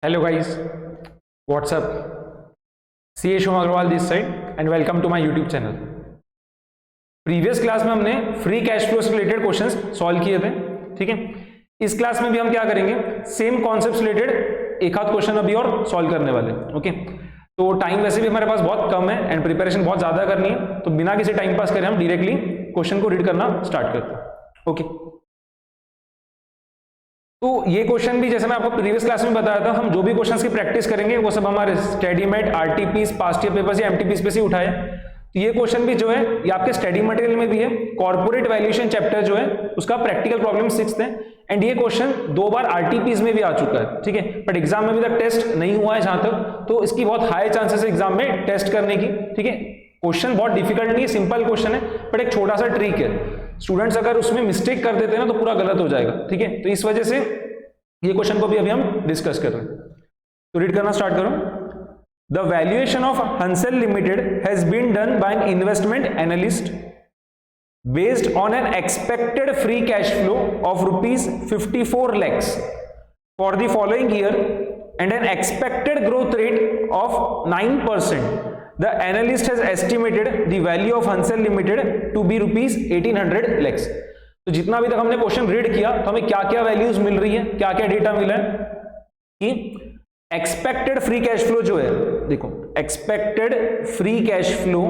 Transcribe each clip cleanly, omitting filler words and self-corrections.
Hello guys, what's up? CA Shom Agarwal this side and welcome to my YouTube channel. Previous class में हमने free cash flow से related questions solve किए थे, ठीक है। इस क्लास में भी हम क्या करेंगे, सेम कॉन्सेप्ट रिलेटेड एक आध क्वेश्चन अभी और सॉल्व करने वाले, ओके। तो टाइम वैसे भी हमारे पास बहुत कम है एंड प्रिपरेशन बहुत ज्यादा करनी है, तो बिना किसी टाइम पास करें हम डायरेक्टली क्वेश्चन को रीड करना स्टार्ट करते हैं, ओके। तो ये क्वेश्चन भी जैसे मैं आपको प्रीवियस क्लास में बताया था, हम जो भी क्वेश्चंस की प्रैक्टिस करेंगे वो सब हमारे स्टडीमेट, आरटीपीस, पास्ट ईयर पेपर्स या एमटीपीस पे से उठाए। तो ये क्वेश्चन भी जो है ये आपके स्टडी मटेरियल में भी है। कॉर्पोरेट वैल्यूएशन चैप्टर जो है उसका प्रैक्टिकल प्रॉब्लम 6th है एंड ये क्वेश्चन 2 बार आरटीपीस में भी आ चुका है, ठीक है। बट एग्जाम में अभी तक टेस्ट नहीं हुआ है जहां तक, तो इसकी बहुत हाई चांसेस है एग्जाम में टेस्ट करने की, ठीक है। क्वेश्चन बहुत डिफिकल्ट नहीं है, सिंपल क्वेश्चन है, बट एक छोटा सा ट्रिक है। स्टूडेंट्स अगर उसमें मिस्टेक कर देते हैं ना तो पूरा गलत हो जाएगा, ठीक है। तो इस वजह से ये क्वेश्चन को भी अभी हम डिस्कस कर रहे हैं, तो रीड करना स्टार्ट करो। The valuation of Hansel limited has been done by an investment analyst based on an expected free cash flow of ₹54 lakhs for the following year and an expected growth rate of 9%. The analyst has estimated the value of Hansel Limited to be ₹1800 lakhs. तो जितना अभी तक हमने question read किया तो हमें क्या क्या वैल्यूज मिल रही है, क्या क्या डेटा मिला है कि एक्सपेक्टेड फ्री कैश फ्लो जो है, देखो expected free cash flow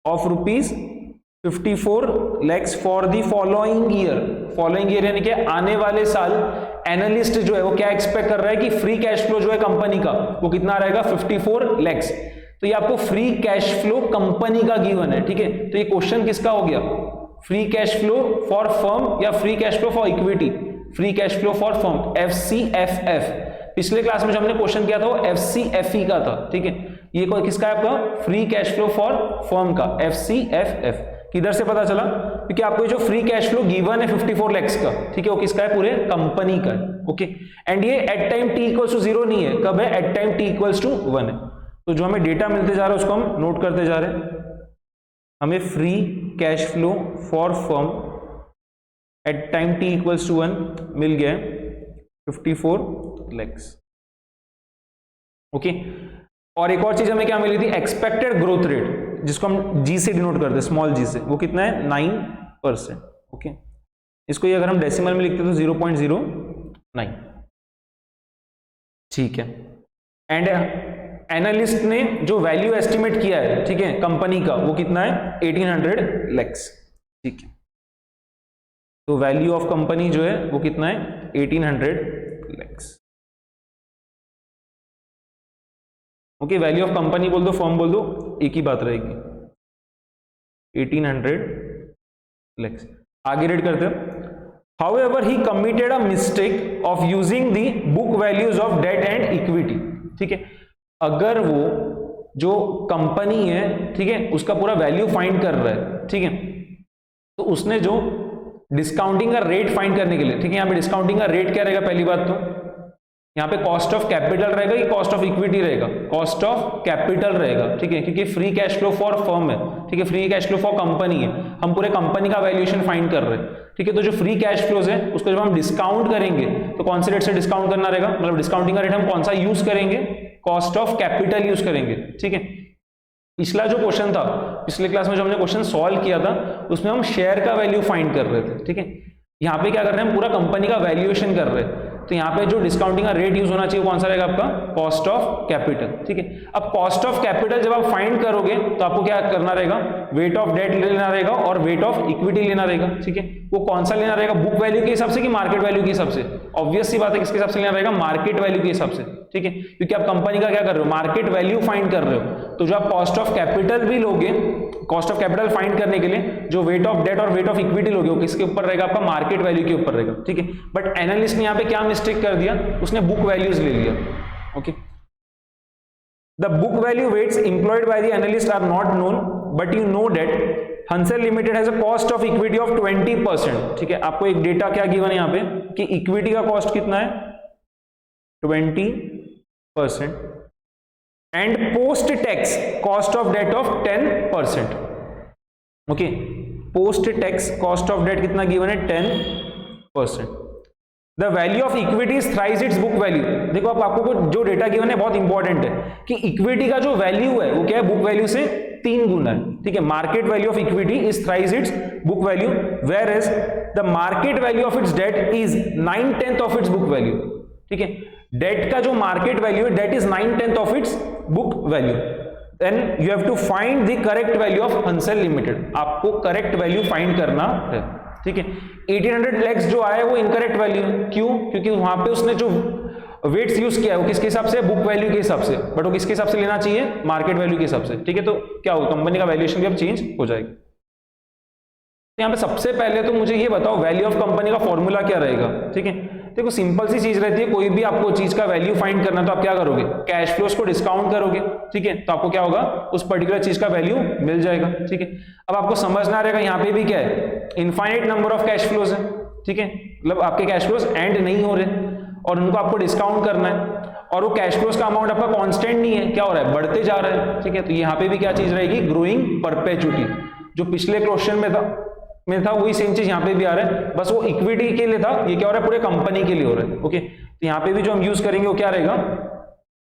of ₹54 lakhs for the following year. Following year यानी कि आने वाले साल एनालिस्ट जो है वो क्या एक्सपेक्ट कर रहा है कि फ्री कैश फ्लो जो है कंपनी का वो कितना रहेगा, 54 lakhs। तो ये आपको फ्री कैश फ्लो कंपनी का गिवन है, ठीक है। तो ये क्वेश्चन किसका हो गया, free cash flow for firm या free cash flow for equity, free cash flow for firm, FCFF। पिछले क्लास में जो हमने क्वेश्चन किया था वो FCFE का था, ठीक है। ये किसका है आपका, free cash flow for firm का, FCFF। किधर से पता चला, क्योंकि आपको जो फ्री कैश फ्लो गिवन है 54 lakhs का, ठीक है, वो किसका है, पूरे कंपनी का है, ओके। एंड ये एट टाइम t = 0 नहीं है, कब है, एट टाइम t = 1 है। तो जो हमें डेटा मिलते जा रहा है उसको हम नोट करते जा रहे हैं। हमें free cash flow for firm at time t = 1 मिल गया 54 lakhs, ओके। और एक और चीज हमें क्या मिली थी, एक्सपेक्टेड ग्रोथ रेट, जिसको हम g से डिनोट करते हैं, स्मॉल g से, वो कितना है, 9%, ओके। इसको ये अगर हम डेसिमल में लिखते तो 0.09, ठीक है। एंड एनालिस्ट ने जो वैल्यू एस्टिमेट किया है, ठीक है, कंपनी का, वो कितना है, 1800 lakhs, ठीक है। तो वैल्यू ऑफ कंपनी जो है वो कितना है, 1800 lakhs, okay. Value of company बोल दो, फर्म बोल दो, एक ही बात रहेगी, 1800 lakhs। आगे रीड करते हैं। However, he committed a mistake of using the book values of debt and equity, ठीक है। अगर वो जो कंपनी है, ठीक है, उसका पूरा वैल्यू फाइंड कर रहा है, ठीक है, तो उसने जो डिस्काउंटिंग का रेट फाइंड करने के लिए, ठीक है, यहाँ पे डिस्काउंटिंग का रेट क्या रहेगा, पहली बात तो यहाँ पे कॉस्ट ऑफ कैपिटल रहेगा कि कॉस्ट ऑफ इक्विटी रहेगा, कॉस्ट ऑफ कैपिटल रहेगा, ठीक है, क्योंकि free cash flow for firm है, ठीक है, free cash flow for company है, हम पूरे कंपनी का वैल्यूएशन फाइंड कर रहे हैं, ठीक है। तो जो फ्री कैश फ्लोज है उसको जब हम डिस्काउंट करेंगे तो कौन से रेट से डिस्काउंट करना रहेगा, मतलब डिस्काउंटिंग का रेट हम कौन सा यूज करेंगे, कॉस्ट ऑफ कैपिटल यूज करेंगे, ठीक है। पिछला जो क्वेश्चन था, पिछले क्लास में जो हमने क्वेश्चन सॉल्व किया था उसमें हम शेयर का वैल्यू फाइंड कर रहे थे, ठीक है। यहाँ पे क्या कर रहे हैं, हम पूरा कंपनी का वैल्यूएशन कर रहे हैं, तो यहाँ पे जो डिस्काउंटिंग का रेट यूज होना चाहिए कौन सा रहेगा, आपका कॉस्ट ऑफ कैपिटल, ठीक है। अब कॉस्ट ऑफ कैपिटल जब आप फाइंड करोगे तो आपको क्या करना रहेगा, वेट ऑफ डेट लेना रहेगा और वेट ऑफ इक्विटी लेना रहेगा, ठीक है। वो कौन सा लेना रहेगा, बुक वैल्यू के हिसाब से कि मार्केट वैल्यू के हिसाब से, ऑब्वियस सी बात है किसके हिसाब से लेना रहेगा, मार्केट वैल्यू के हिसाब से, ठीक है, क्योंकि आप कंपनी का क्या कर रहे हो, मार्केट वैल्यू फाइंड कर रहे हो। तो जो आप कॉस्ट ऑफ कैपिटल भी लोगे, कॉस्ट ऑफ कैपिटल फाइंड करने के लिए जो वेट ऑफ डेट और वेट ऑफ इक्विटी लोगे वो किसके ऊपर रहेगा, आपका मार्केट वैल्यू के ऊपर रहेगा, ठीक है। बट एनालिस्ट ने यहाँ पे क्या मिस्टेक कर दिया, उसने बुक वैल्यूज ले लिया, okay. The book value weights employed by the analyst are not known, but you know that Hansel limited has a cost of equity of 20%, ठीक है। आपको एक डेटा क्या गिवन है यहाँ पे कि इक्विटी का कॉस्ट कितना है, 20%, and post tax cost of debt of 10%, okay. Post tax cost of debt कितना गिवन है, 10%। The value of equity is thrice its book value. देखो अब आपको जो डेटा गिवन है बहुत इंपॉर्टेंट है कि इक्विटी का जो वैल्यू है वो क्या है, बुक वैल्यू से 3 गुना है, ठीक है। Market value of equity is thrice its book value, whereas the market value of its debt is 9/10 of its book value, ठीक है। डेट का जो मार्केट वैल्यू है debt is 9/10 of its book value. Then you have to find the correct value of Hansal limited, आपको correct value find करना है, ठीक है। 1800 लैक्स जो आया है वो इनकरेक्ट वैल्यू है, क्यों? क्योंकि वहां पे उसने जो वेट्स यूज किया है वो किसके हिसाब से, बुक वैल्यू के हिसाब से, बट वो किसके हिसाब से लेना चाहिए, मार्केट वैल्यू के हिसाब से, ठीक है। तो क्या होगा, कंपनी का वैल्यूएशन भी अब चेंज हो जाएगा। यहाँ पे सबसे पहले तो मुझे ये बताओ वैल्यू ऑफ कंपनी का फॉर्मूला क्या रहेगा, ठीक है। देखो सिंपल सी चीज रहती है, कोई भी आपको चीज का वैल्यू फाइंड करना तो आप क्या करोगे, कैश फ्लोस को डिस्काउंट करोगे, ठीक है। तो आपको क्या होगा, उस पर्टिकुलर चीज का वैल्यू मिल जाएगा, ठीक है। अब आपको समझना रहेगा यहाँ पे भी क्या है, infinite number of cash flows है, ठीक है। मतलब आपके कैश फ्लोज एंड नहीं हो रहे और उनको आपको डिस्काउंट करना है, और वो कैश फ्लोज का अमाउंट आपका कांस्टेंट नहीं है, क्या हो रहा है, बढ़ते जा रहा है, ठीक है। तो यहाँ पे भी क्या चीज रहेगी, ग्रोइंग परपेचुटी, जो पिछले क्वेश्चन में था वही सेम चीज यहाँ पे भी आ रहा है, बस वो इक्विटी के लिए था, ये क्या हो रहा है, पूरे कंपनी के लिए हो रहा है, ओके। तो यहाँ पे भी जो हम यूज करेंगे वो क्या रहेगा,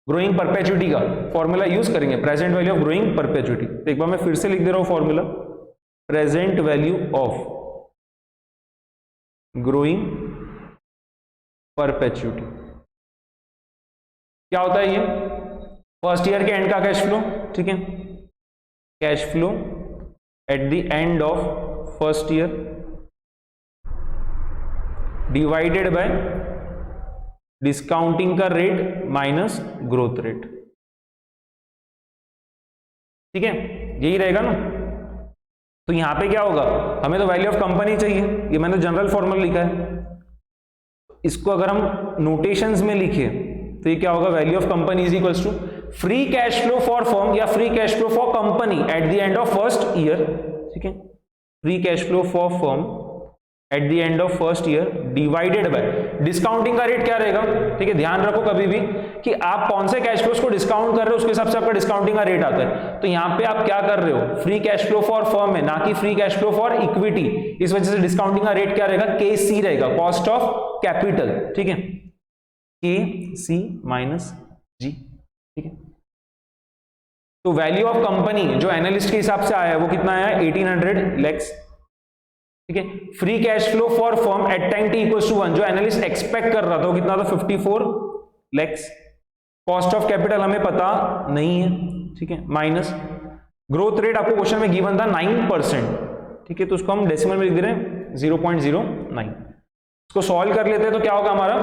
ग्रोइंग परपेचुटी का फॉर्मूला यूज करेंगे, present value of growing perpetuity. तो एक बार मैं फिर से लिख दे रहा हूं formula, present value of growing perpetuity क्या होता है, ये फर्स्ट ईयर के एंड का कैश फ्लो, ठीक है। Cash flow eight the end of first year divided by discounting का रेट माइनस ग्रोथ रेट, ठीक है, यही रहेगा ना। तो यहां पे क्या होगा, हमें तो वैल्यू ऑफ कंपनी चाहिए, ये मैंने जनरल फॉर्मूला लिखा है, इसको अगर हम नोटेशंस में लिखे तो ये क्या होगा, value of company is equals to free cash flow for firm या free cash flow for company at the end of first year, ठीक है। Free cash flow for firm at the end of first year divided by discounting का rate क्या रहेगा, ठीक है। ध्यान रखो कभी भी कि आप कौन से कैश फ्लोस को डिस्काउंट कर रहे हो उसके हिसाब से आपका डिस्काउंटिंग का रेट आता है। तो यहां पे आप क्या कर रहे हो, free cash flow for firm है, ना कि free cash flow for equity, इस वजह से डिस्काउंटिंग का रेट क्या रहेगा, केसी रहेगा, कॉस्ट ऑफ कैपिटल, ठीक है, के सी माइनस जी, ठीक है। तो वैल्यू ऑफ कंपनी जो एनालिस्ट के हिसाब से आया है वो कितना आया, 1800 लैक्स, ठीक है। Free cash flow for firm at time T equals to 1 जो एनालिस्ट एक्सपेक्ट कर रहा था वो कितना था, 54 लैक्स। कॉस्ट ऑफ कैपिटल हमें पता नहीं है, ठीक है, माइनस ग्रोथ रेट आपको क्वेश्चन में गिवन था 9%, ठीक है। तो उसको हम डेसिमल में लिख दे रहे हैं 0.09। इसको सॉल्व कर लेते हैं तो क्या होगा हमारा,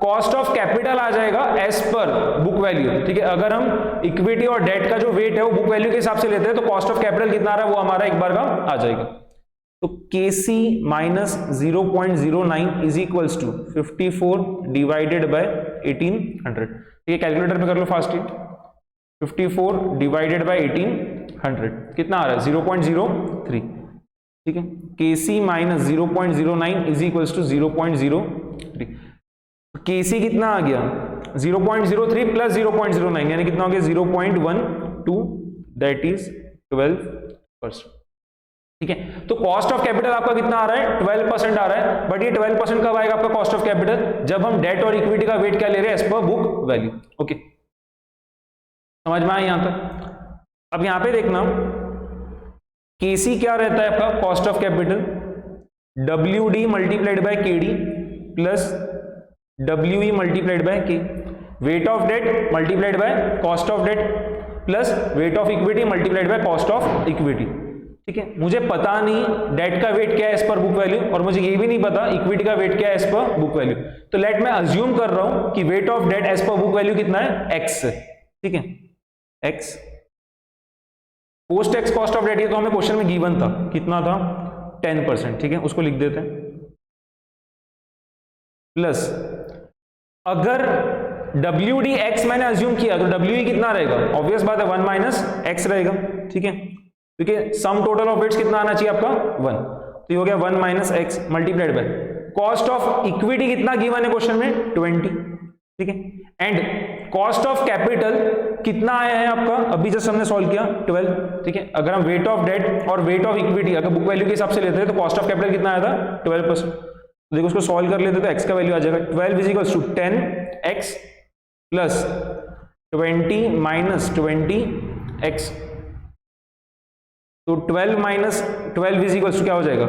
कॉस्ट ऑफ कैपिटल आ जाएगा एज पर बुक वैल्यू, ठीक है। अगर हम इक्विटी और डेट का जो वेट है वो बुक वैल्यू के हिसाब से लेते हैं तो कॉस्ट ऑफ कैपिटल कितना आ रहा है वो हमारा एक बार का आ जाएगा। तो KC minus 0.09 is equals to 54 divided by 1800, ठीक है। कैलकुलेटर पे कर लो फास्ट, 54 डिवाइडेड बाय 1800 कितना आ रहा है, 0.03, ठीक है। KC minus 0.09 is equals to 0.03, KC कितना आ गया, 0.03 प्लस 0.09 यानी कितना हो गया, 0.12, दैट इज 12%, ठीक है। तो कॉस्ट ऑफ कैपिटल आपका कितना आ रहा है, 12% आ रहा है, बट ये 12% कब आएगा आपका कॉस्ट ऑफ कैपिटल, जब हम डेट और इक्विटी का वेट क्या ले रहे हैं, as per book value, okay. समझ में आया यहां तक। अब यहां पे देखना KC क्या रहता है आपका, cost of capital, WD multiplied by KD plus WE multiplied by K, weight of debt multiplied by cost of debt plus weight of equity multiplied by cost of equity, ठीक है। मुझे पता नहीं डेट का वेट क्या है as per book value, और मुझे ये भी नहीं पता इक्विटी का वेट क्या है एज पर बुक वैल्यू, तो लेट मैं अज्यूम कर रहा हूं कि weight of debt as per book value कितना है, x है, ठीक है, x। Post tax cost of debt ये तो हमें क्वेश्चन में गिवन था, कितना था, 10%, ठीक है, उसको लिख देते हैं, प्लस अगर WD x मैंने अज्यूम किया तो WE कितना रहेगा, ऑब्वियस बात है 1 माइनस x रहेगा, ठीक है, क्योंकि सम टोटल ऑफ वेट्स कितना आना चाहिए आपका 1, तो ये हो गया 1 minus x multiplied by cost of equity कितना गिवन है क्वेश्चन में 20, ठीक है, एंड कॉस्ट ऑफ कैपिटल कितना आया है आपका, अभी जस्ट हमने सॉल्व किया 12, ठीक है। अगर हम वेट ऑफ डेट और वेट ऑफ इक्विटी अगर बुक वैल्यू के हिसाब से लेते हैं तो कॉस्ट ऑफ कैपिटल कितना आया था 12%, देखो उसको सॉल्व कर लेते तो x का वैल्यू आ जाएगा 12 is equals to 10x plus 20 minus 20x। तो 12 माइनस 12 इज इक्वल्स टू क्या हो जाएगा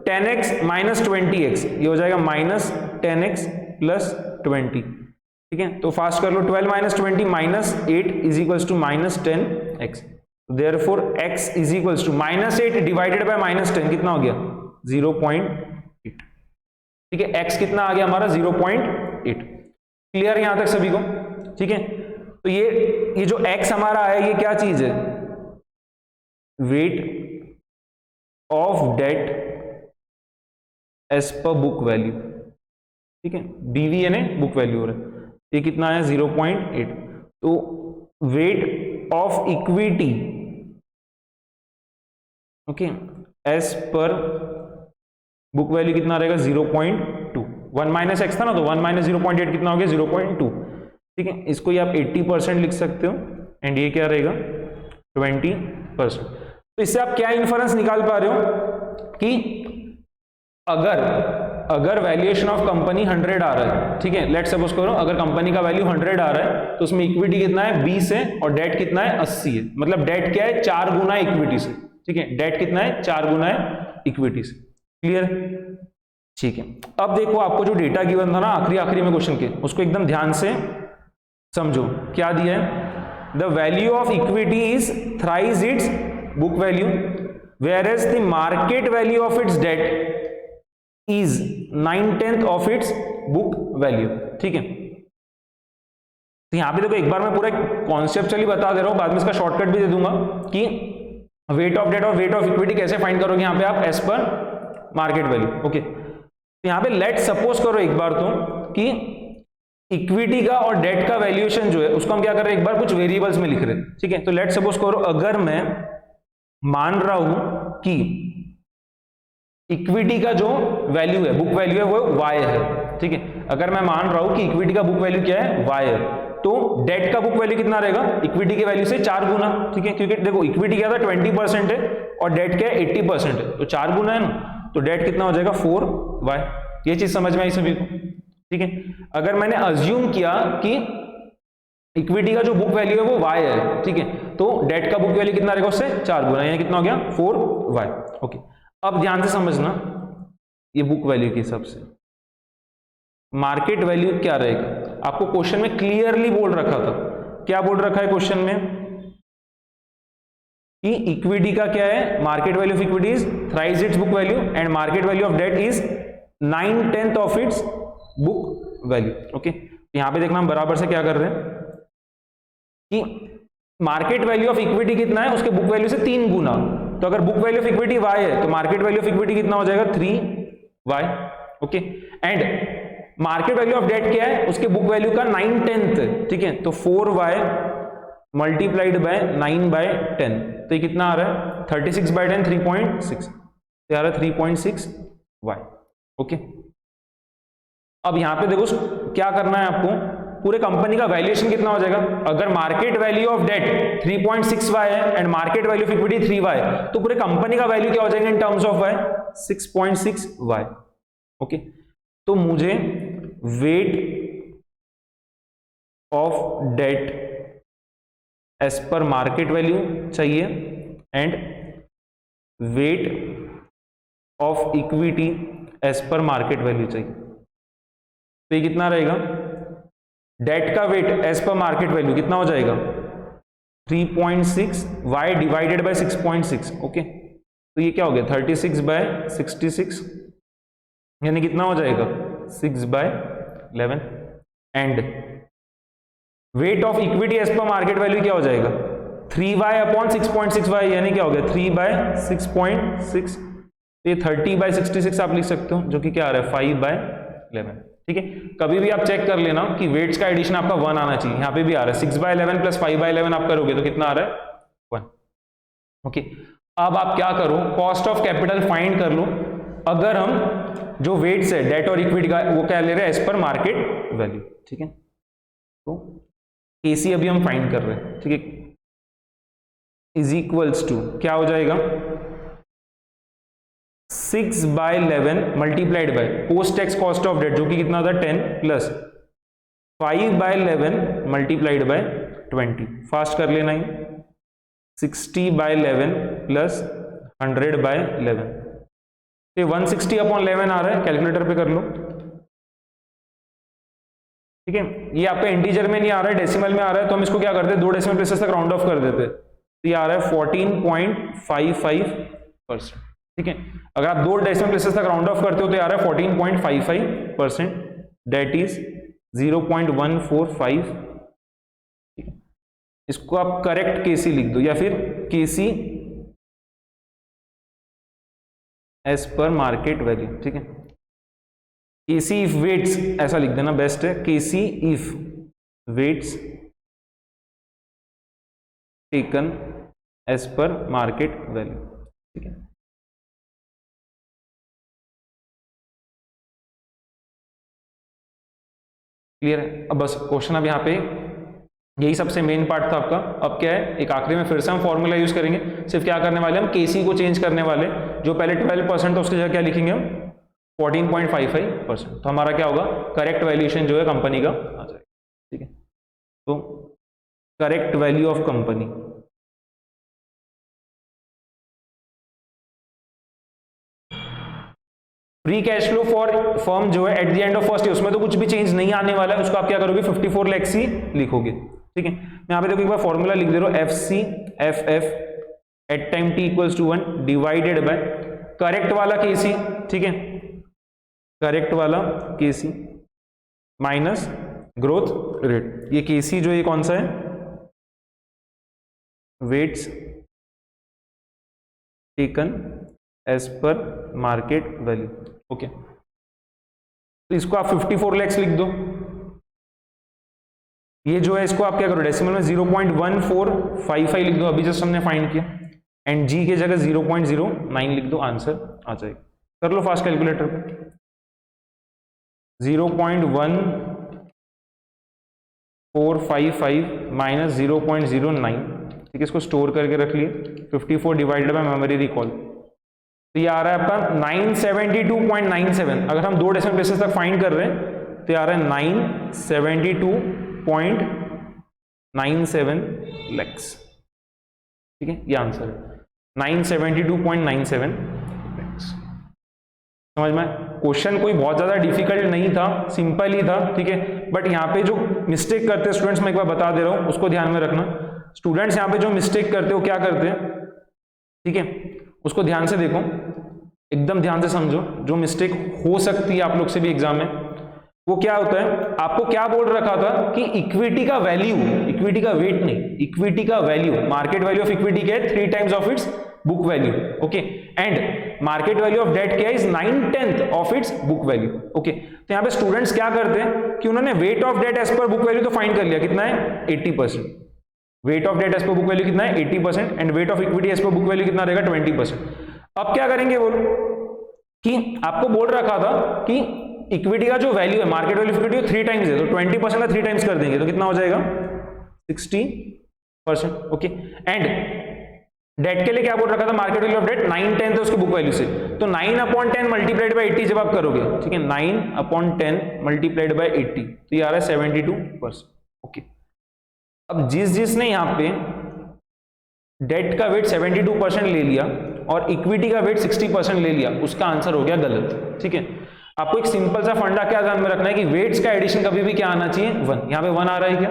10x माइनस 20x, ये हो जाएगा माइनस 10x प्लस 20। ठीक है, तो फास्ट कर लो 12 minus 20 minus 8 is equals to minus 10x। Therefore x is equals to minus 8 divided by minus 10 कितना हो गया 0.8। ठीक है, x कितना आ गया हमारा 0.8। क्लियर यहां तक सभी को? ठीक है, तो ये जो x हमारा है ये क्या चीज है, weight of debt as per book value. ठीक है, डीवी यानी बुक वैल्यू हो रहा है, ये कितना है 0.8। तो weight of equity okay as per book value कितना रहेगा 0.2। 1 माइनस एक्स था ना, तो 1 माइनस 0.8 कितना हो गया 0.2। ठीक है, इसको ये आप 80% लिख सकते हो एंड ये क्या रहेगा 20%। तो इससे आप क्या इन्फरेंस निकाल पा रहे हो कि अगर वैल्यूएशन ऑफ कंपनी 100 आ रहा है, ठीक है, लेट सपोज करो अगर कंपनी का वैल्यू 100 आ रहा है तो उसमें इक्विटी कितना है 20 है और डेट कितना है 80 है। मतलब डेट क्या है 4 गुना इक्विटी से। ठीक है, डेट कितना है 4 गुना है इक्विटी से। क्लियर? ठीक है, अब देखो आपको जो डेटा गिवन था ना आखिरी में क्वेश्चन के, उसको एकदम ध्यान से समझो। क्या दिया है, the value of equity is thrice its book value whereas the market value of its debt is 9/10 of its book value. ठीक है, तो यहां पे देखो एक बार मैं पूरा कॉन्सेप्चुअली बता दे रहा हूं, बाद में इसका शॉर्टकट भी दे दूंगा कि वेट ऑफ डेट और वेट ऑफ इक्विटी कैसे फाइंड करोगे यहां पे आप as per market value. Okay, तो यहां पे लेट सपोज करो एक बार तो कि इक्विटी का और डेट का वैल्यूएशन जो है उसको हम क्या कर रहे हैं एक बार कुछ वेरिएबल्स में लिख रहे हैं। ठीक है, तो लेट सपोज करो अगर मैं मान रहा हूं कि इक्विटी का जो वैल्यू है बुक वैल्यू है वो y है। ठीक है, अगर मैं मान रहा हूं कि इक्विटी का बुक वैल्यू क्या है y है, तो डेट का बुक वैल्यू कितना रहेगा इक्विटी के वैल्यू से 4 गुना। ठीक है, क्योंकि देखो इक्विटी क्या था 20% है और डेट क्या है 80% है, तो 4 गुना है ना, तो डेट कितना हो जाएगा 4y। ये चीज समझ में आई सभी को? ठीक है, अगर मैंने अज्यूम किया कि इक्विटी का जो बुक वैल्यू है वो y है, ठीक है, तो डेट का बुक वैल्यू कितना रहेगा उससे 4 गुना, यानी कितना हो गया 4y। ओके, अब ध्यान से समझना, ये बुक वैल्यू के हिसाब से मार्केट वैल्यू क्या रहेगा, आपको क्वेश्चन में क्लियरली बोल रखा था। क्या बोल रखा है क्वेश्चन में कि इक्विटी का क्या है, market value of equity is thrice its book value and market value of debt is 9/10 of its book value. Okay, यहां पे देखना हम बराबर से क्या कर रहे हैं कि मार्केट वैल्यू ऑफ इक्विटी कितना है उसके बुक वैल्यू से 3 गुना। तो अगर book value of equity y है तो मार्केट वैल्यू ऑफ इक्विटी कितना हो जाएगा 3y। Okay, and market value of debt क्या है उसके बुक वैल्यू का 9/10। ठीक है, तो 4y मल्टीप्लाइड बाय 9/10, तो ये कितना आ रहा है 36/10 3.6, तो आ रहा है 3.6y। ओके, अब यहां पे देखो क्या करना है आपको, पूरे कंपनी का वैल्यूएशन कितना हो जाएगा, अगर market value of debt 3.6y है and market value of equity 3y, तो पूरे कंपनी का वैल्यू क्या हो जाएगा in terms of y 6.6y। Okay, तो मुझे weight of debt as per market value चाहिए and weight of equity as per market value चाहिए। तो ये कितना रहेगा, डेट का weight as per market value कितना हो जाएगा 3.6y डिवाइडेड बाय 6.6। ओके, तो ये क्या हो गया 36/66, यानी कितना हो जाएगा 6/11 and weight of equity as per market value क्या हो जाएगा 3y अपॉन 6.6y, यानी क्या हो गया 3/6.6। ये 30/66 आप लिख सकते हो, जो कि क्या आ रहा है 5/11। ठीक है, कभी भी आप चेक कर लेना कि वेट्स का एडिशन आपका 1 आना चाहिए, यहां पे भी आ रहा है 6/11 प्लस 5/11 आप करोगे तो कितना आ रहा है 1। ओके, अब आप क्या करो, कॉस्ट ऑफ कैपिटल फाइंड कर लो। अगर हम जो वेट्स है डेट और इक्विटी का वो क्या ले रहे हैं एज पर मार्केट वैल्यू। ठीक है, तो केसी अभी हम फाइंड कर रहे हैं। ठीक है, इज इक्वल्स टू क्या हो जाएगा 6/11 multiplied by post tax cost of debt जो कि कितना था 10 प्लस 5/11 मल्टीप्लाइड बाय 20। फास्ट कर लेना ही 60/11 प्लस 100/11 ये 160/11 आ रहा है, कैलकुलेटर पे कर लो। ठीक है, ये आपका इंटीजर में नहीं आ रहा है, डेसिमल में आ रहा है, तो हम इसको क्या करते हैं 2 डेसिमल प्लेसेस तक राउंड ऑफ कर देते हैं, तो ये आ रहा है 14.55%। ठीक है, अगर आप 2 डेसिमल प्लेसेस तक राउंड ऑफ करते हो तो ये आ रहा है 14.55%, दैट इज 0.145। इसको आप करेक्ट केसी लिख दो या फिर केसी एज पर मार्केट वैल्यू। ठीक है, केसी इफ वेट्स ऐसा लिख देना बेस्ट है, केसी if weights taken as per market value. ठीक है, क्लियर है। अब बस क्वेश्चन अब यहाँ पे यही सबसे मेन पार्ट था आपका। अब क्या है, एक आखिरी में फिर से हम फॉर्मूला यूज करेंगे, सिर्फ क्या करने वाले हम केसी को चेंज करने वाले, जो पहले 12% था उसकी जगह क्या लिखेंगे हम 14.55%। तो हमारा क्या होगा, करेक्ट वैल्यूएशन जो है कंपनी का आ जाएगा। ठीक है, तो correct value of company free cash flow for firm जो है eight the end of first year, उसमें तो कुछ भी चेंज नहीं आने वाला है, उसको आप क्या करोगे 54 लाख ही लिखोगे। ठीक है, मैं यहाँ पे देखो एक बार फॉर्मूला लिख दे रहा हूं, F C F F at time T equals to 1 divided by correct वाला केसी। ठीक है, करेक्ट वाला केसी माइनस ग्रोथ रेट। ये केसी जो ये कौन सा है, weights taken as per market value. Okay, तो इसको आप 54 लाख लिख दो। ये जो है इसको आप क्या करो डेसिमल में 0.1455 लिख दो, अभी जस्ट हमने फाइंड किया, एंड जी के जगह 0.09 लिख दो, आंसर आ जाएगा। कर लो फास्ट कैलकुलेटर पे, 0.1455 माइनस 0.09। ठीक है, इसको स्टोर करके रख लिए, 54 डिवाइडेड बाय मेमोरी रिकॉल, तो ये आ रहा है आपका 972.97। अगर हम 2 डेसिमल प्लेसेस तक फाइंड कर रहे हैं तो ये आ रहा है 972.97 lakhs। ठीक है, ये आंसर है 972.97 lakhs। समझ में, क्वेश्चन कोई बहुत ज्यादा डिफिकल्ट नहीं था, सिंपल ही था। ठीक है, बट यहाँ पे जो मिस्टेक करते हैं स्टूडेंट्स, मैं एक बार बता दे रहा हूं, उसको ध्यान में रखना। स्टूडेंट्स यहाँ पे जो मिस्टेक करते हो क्या करते हैं, ठीक है, उसको ध्यान से देखो, एकदम ध्यान से समझो। जो मिस्टेक हो सकती है आप लोग से भी एग्जाम में, वो क्या होता है, आपको क्या बोल रखा था कि इक्विटी का वैल्यू, इक्विटी का वेट नहीं, इक्विटी का value, market value of equity क्या है 3 times of its book value. Okay, and market value of debt क्या है is 9/10 of its book value. Okay, तो यहाँ पे स्टूडेंट्स क्या करते हैं कि उन्होंने weight of debt as per book value तो फाइंड कर लिया, कितना है 80%। Weight of debt as per book value कितना है 80%, and weight of equity as per book value कितना रहेगा 20%। अब क्या करेंगे वो कि आपको बोल रखा था कि इक्विटी का जो वैल्यू है, market value of equity 3 times है, तो 20% का 3 टाइम्स कर देंगे तो कितना हो जाएगा 60%। ओके, एंड डेट के लिए क्या बोल रखा था, मार्केट वैल्यू ऑफ डेट 9/10 है उसकी बुक वैल्यू से, तो 9/10 मल्टीप्लाइड बाय 80 जब आप करोगे, ठीक है, 9/10 मल्टीप्लाइड बाय 80, तो ये आ रहा है 72%। ओके, अब जिसने यहाँ पे डेट का वेट 72% ले लिया और इक्विटी का वेट 60% ले लिया, उसका आंसर हो गया गलत। ठीक है, आपको एक सिंपल सा फंडा क्या ध्यान में रखना है कि वेट्स का एडिशन कभी भी क्या आना चाहिए 1। यहाँ पे 1 आ रहा है क्या,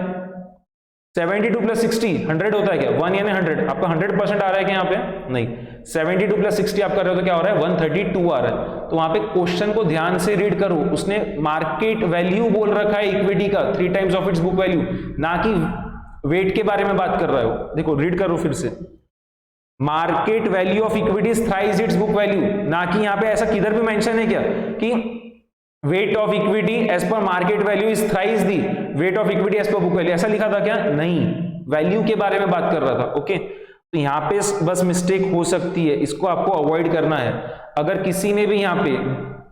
72 प्लस 60 100 होता है क्या, 1 यानी 100, आपका 100% आ रहा है क्या यहाँ पे, नहीं, 72 प्लस 60 आप कर रहे हो तो क्या हो रहा है 132 आ रहा है। तो वहां पे क्वेश्चन को ध्यान से रीड करो, उसने मार्केट वैल्यू बोल रखा है इक्विटी का 3 times of its book value, ना कि वेट के बारे में बात कर रहा हो। देखो रीड करो फिर से, market value of equity is thrice its book value, ना कि यहां पे ऐसा किधर भी मेंशन है क्या कि weight of equity as per market value is thrice the weight of equity as per book value, ऐसा लिखा था क्या, नहीं, वैल्यू के बारे में बात कर रहा था। ओके, तो यहां पे बस मिस्टेक हो सकती है, इसको आपको अवॉइड करना है। अगर किसी ने भी यहां पे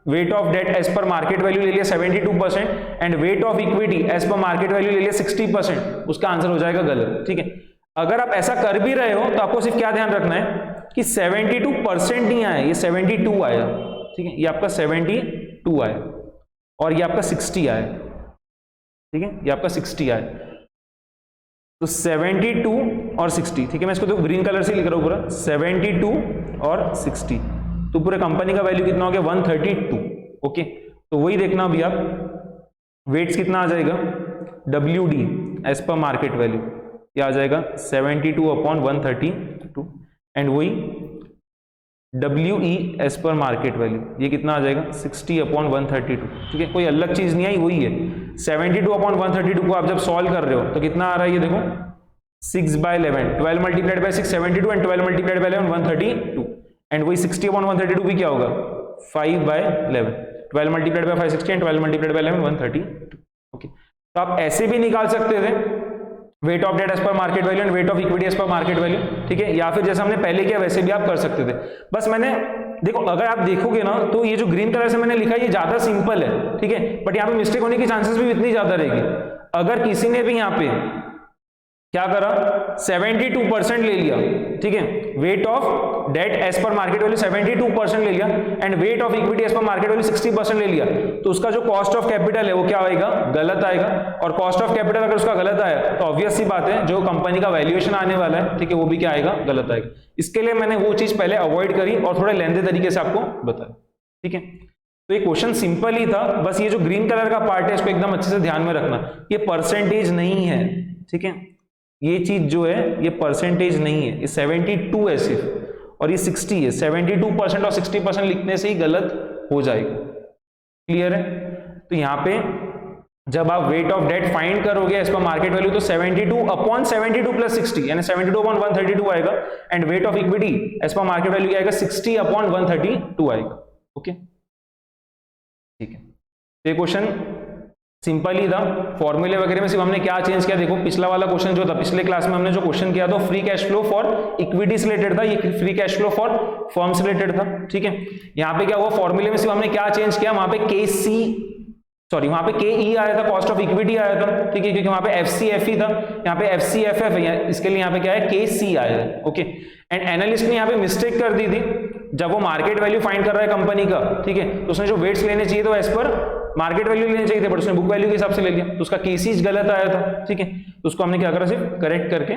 weight of debt as per market value ले लिया 72% and weight of equity as per market value ले लिया 60%, उसका आंसर हो जाएगा गलत। ठीक है, अगर आप ऐसा कर भी रहे हो तो आपको सिर्फ क्या ध्यान रखना है कि 72% नहीं आया, ये 72 आया, ठीक है, ये आपका 72 आया और ये आपका 60 आया, ठीक है, ये आपका 60 आया। तो 72 और 60, ठीक है, मैं इसको तो ग्रीन कलर से लिख रहा हूं पूरा, 72 और 60, तो पूरे कंपनी का वैल्यू कितना हो गया 132। ओके, तो वही देखना अभी आप, वेट्स कितना आ जाएगा WD as per market value, ये आ जाएगा 72 अपॉन 132 एंड वही WE as per market value, ये कितना आ जाएगा 60 अपॉन 132, ठीक है, कोई अलग चीज नहीं आई, वही है 72 अपॉन 132 को आप जब सॉल्व कर रहे हो तो कितना आ रहा है, ये देखो 6/11, 12 multiplied by 6 72 and 12 multiplied by 11 132 and वही 60 अपॉन 132 भी क्या होगा 5/11, 12 multiplied by 560 and 12 multiplied by 11 132। Okay, तो आप ऐसे भी निकाल सकते थे weight of debt as per market value and weight of equity as per market value, ठीक है, या फिर जैसे हमने पहले किया वैसे भी आप कर सकते थे। बस मैंने देखो, अगर आप देखोगे ना तो ये जो ग्रीन कलर से मैंने लिखा है ये ज्यादा सिंपल है, ठीक है, बट यहाँ पे मिस्टेक होने की चांसेस भी इतनी ज्यादा रहेगी। अगर किसी ने भी यहाँ पे क्या करा 72% ले लिया, ठीक है, weight of debt as per market value 72% ले लिया and weight of equity as per market value 60% ले लिया, तो उसका जो कॉस्ट ऑफ कैपिटल है वो क्या आएगा, गलत आएगा। और कॉस्ट ऑफ कैपिटल अगर उसका गलत आया तो ऑब्वियस सी बात है जो कंपनी का वैल्यूएशन आने वाला है, ठीक है, वो भी क्या आएगा, गलत आएगा। इसके लिए मैंने वो चीज पहले अवॉइड करी और थोड़े लेंदी तरीके से आपको बताया, ठीक है। तो ये क्वेश्चन सिंपल ही था, बस ये जो ग्रीन कलर का पार्ट है इसको एकदम अच्छे से ध्यान में रखना, ये परसेंटेज नहीं है, ठीक है, ये चीज जो है ये परसेंटेज नहीं है, ये 72 है सिर्फ और ये 60 है, 72% और 60% लिखने से ही गलत हो जाएगा, क्लियर है। तो यहाँ पे जब आप वेट ऑफ डेट फाइंड करोगे एज पर मार्केट वैल्यू तो 72 अपॉन 72 प्लस 60 यानी 72 अपॉन 132 आएगा and weight of equity as per market value क्या आएगा 60 अपॉन 132 आएगा। ओके, ठीक है, ये क्वेश्चन सिंपल ही था। फॉर्मूले वगैरह में सिर्फ हमने क्या चेंज किया, देखो पिछला वाला क्वेश्चन जो था, पिछले क्लास में हमने जो क्वेश्चन किया था free cash flow for equity से रिलेटेड था, ये free cash flow for firm से रिलेटेड था, ठीक है। यहाँ पे क्या हुआ, फॉर्मूले में सिर्फ हमने क्या चेंज किया, वहां पे वहां पे KE आया था, कॉस्ट ऑफ इक्विटी आया था, ठीक है, क्योंकि वहां पे FCFE था, यहाँ पे FCFF है, इसके लिए यहाँ पे क्या है KC आया है। ओके, एंड एनालिस्ट ने यहाँ पे मिस्टेक कर दी थी, जब वो मार्केट वैल्यू फाइंड कर रहा है कंपनी का, ठीक है, तो उसने जो वेट्स लेने चाहिए तो एज पर मार्केट वैल्यू लेने चाहिए थे, बट उसने बुक वैल्यू के हिसाब से ले लिया, तो उसका केसी गलत आया था, ठीक है, तो उसको हमने क्या करा, सिर्फ करेक्ट करके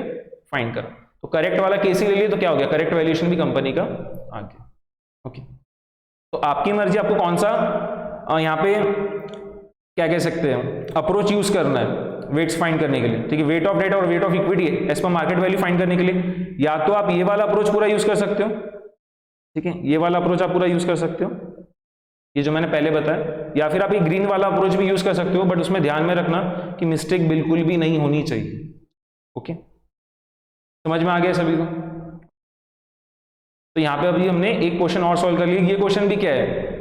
फाइंड करा, तो करेक्ट वाला केसी ले लिया तो क्या हो गया, करेक्ट वैल्यूएशन भी कंपनी का आ गया। ओके, तो आपकी मर्जी, आपको कौन सा यहाँ पे क्या कह सकते हैं अप्रोच यूज करना है वेट्स फाइंड करने के लिए, ठीक है, वेट ऑफ डेट और weight of equity as per market value find करने के लिए, या तो आप ये वाला अप्रोच पूरा यूज कर सकते हो, ठीक है, ये वाला अप्रोच आप पूरा यूज कर सकते हो, ये जो मैंने पहले बताया, या फिर आप ये ग्रीन वाला अप्रोच भी यूज कर सकते हो, बट उसमें ध्यान में रखना कि मिस्टेक बिल्कुल भी नहीं होनी चाहिए। ओके, समझ में आ गया सभी को। तो यहाँ पे अभी हमने एक क्वेश्चन और सॉल्व कर लिया, ये क्वेश्चन भी क्या है,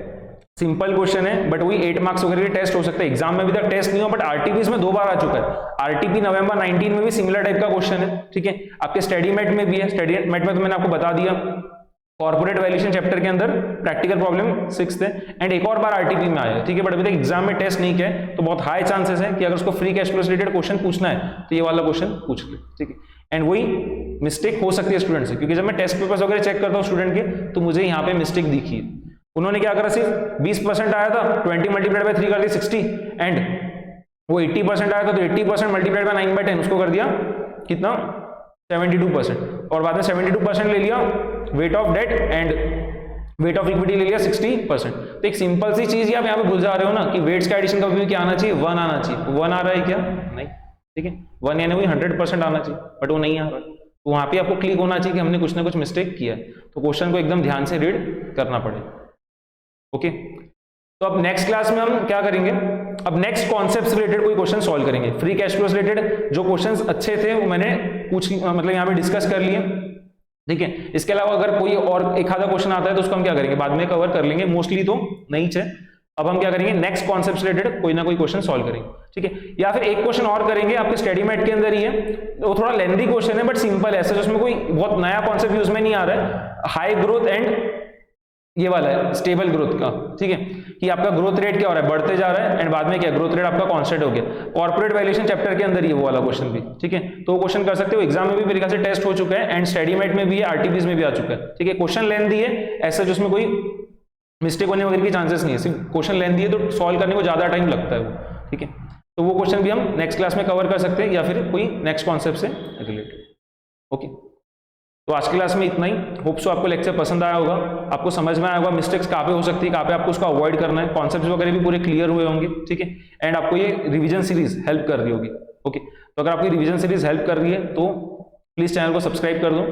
सिंपल क्वेश्चन है, बट वही 8 मार्क्स वगैरह के टेस्ट हो सकते हैं, एग्जाम में भी तक टेस्ट नहीं हो, बट आरटीपी इसमें 2 बार आ चुका है, आरटीपी नवंबर 19 में भी सिमिलर टाइप का क्वेश्चन है, ठीक है, आपके स्टडी मेट में भी है, स्टडी मेट में तो मैंने आपको बता दिया, कॉर्पोरेट वैल्यूएशन चैप्टर के अंदर प्रैक्टिकल प्रॉब्लम 6th है, एंड एक और बार आरटीपी में आया, ठीक है, बट अभी तक एग्जाम में टेस्ट नहीं किया है, तो बहुत हाई चांसेस है कि अगर उसको फ्री कैश फ्लो से रिलेटेड क्वेश्चन पूछना है तो ये वाला क्वेश्चन पूछ ले, ठीक है, एंड वही मिस्टेक हो सकती है स्टूडेंट से, क्योंकि जब मैं टेस्ट पेपर्स वगैरह चेक करता हूँ स्टूडेंट के, तो मुझे यहाँ पे मिस्टेक दिखी है, उन्होंने क्या करा, सिर्फ 20% आया था, 20 मल्टीप्लाइड बाय 3 कर दिया 60, एंड वो 80% आया था तो 80% मल्टीप्लाइड बाय 9/10 उसको कर दिया कितना 72%, और बाद में 72% ले लिया weight of debt and weight of equity ले लिया 60%। तो एक सिंपल सी चीज आप यहाँ पे भूल जा रहे हो ना कि वेट्स का एडिशन कभी भी क्या आना चाहिए, 1 आना चाहिए, 1 आ रहा है क्या, नहीं, ठीक है, 1 यानी वही 100% आना चाहिए, बट वो नहीं आ रहा, तो वहां पे आपको क्लिक होना चाहिए कि हमने कुछ ना कुछ मिस्टेक किया है, तो क्वेश्चन को एकदम ध्यान से रीड करना पड़ेगा। ओके, तो अब नेक्स्ट क्लास में हम क्या करेंगे, अब नेक्स्ट कॉन्सेप्ट से रिलेटेड कोई क्वेश्चन सॉल्व करेंगे, फ्री कैश फ्लो से रिलेटेड जो क्वेश्चंस अच्छे थे वो मैंने मतलब यहाँ पे डिस्कस कर लिए, ठीक है, इसके अलावा अगर कोई और एक आधा क्वेश्चन आता है तो उसको हम क्या करेंगे, बाद में कवर कर लेंगे, मोस्टली तो नहीं है। अब हम क्या करेंगे, नेक्स्ट कॉन्सेप्ट से रिलेटेड कोई ना कोई क्वेश्चन सॉल्व करेंगे, ठीक है, या फिर एक क्वेश्चन और करेंगे आपके स्टडी मेट के अंदर ही है, वो थोड़ा लेंथी क्वेश्चन है बट सिंपल है, ऐसा उसमें कोई बहुत नया कॉन्सेप्ट यूज में नहीं आ रहा है, हाई ग्रोथ एंड ये वाला है स्टेबल ग्रोथ का, ठीक है, कि आपका ग्रोथ रेट क्या हो रहा है, बढ़ते जा रहा है, एंड बाद में क्या ग्रोथ रेट आपका कांस्टेंट हो गया। कॉर्पोरेट वैल्यूएशन चैप्टर के अंदर ये वो वाला क्वेश्चन भी, ठीक है, तो वो क्वेश्चन कर सकते हो। एग्जाम में भी मेरे ख्याल से टेस्ट हो चुका है, एंड स्टडीमेट में भी है, आरटीपीस में भी आ चुका है, ठीक है। क्वेश्चन लेंथी है, ऐसा जो उसमें कोई मिस्टेक होने वगैरह की चांसेस नहीं है, सिर्फ क्वेश्चन लेंथी है तो सॉल्व करने को ज्यादा टाइम लगता है वो, ठीक है। तो वो क्वेश्चन भी हम नेक्स्ट क्लास में कवर कर सकते हैं, या फिर कोई नेक्स्ट कॉन्सेप्ट से रिलेटेड। ओके, तो आज की क्लास में इतना ही। होप सो आपको लेक्चर पसंद आया होगा, आपको समझ में आया होगा मिस्टेक्स कहाँ पे हो सकती है, कहाँ पे आपको उसको अवॉइड करना है, कॉन्सेप्ट्स वगैरह भी पूरे क्लियर हुए होंगे, ठीक है। एंड आपको ये रिवीजन सीरीज हेल्प कर रही होगी। ओके, तो अगर आपकी रिवीजन सीरीज हेल्प कर रही है तो प्लीज चैनल को सब्सक्राइब कर दो,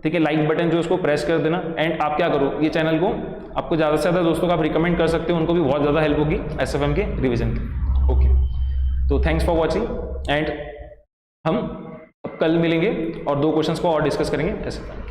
ठीक है। लाइक बटन जो उसको प्रेस कर देना, एंड आप क्या करो, ये चैनल को आपको ज़्यादा से ज़्यादा दोस्तों को आप रिकमेंड कर सकते हो, उनको भी बहुत ज़्यादा हेल्प होगी एसएफएम के रिवीजन की। ओके, तो थैंक्स फॉर वॉचिंग, एंड हम कल मिलेंगे और 2 क्वेश्चंस को और डिस्कस करेंगे एसएफएम।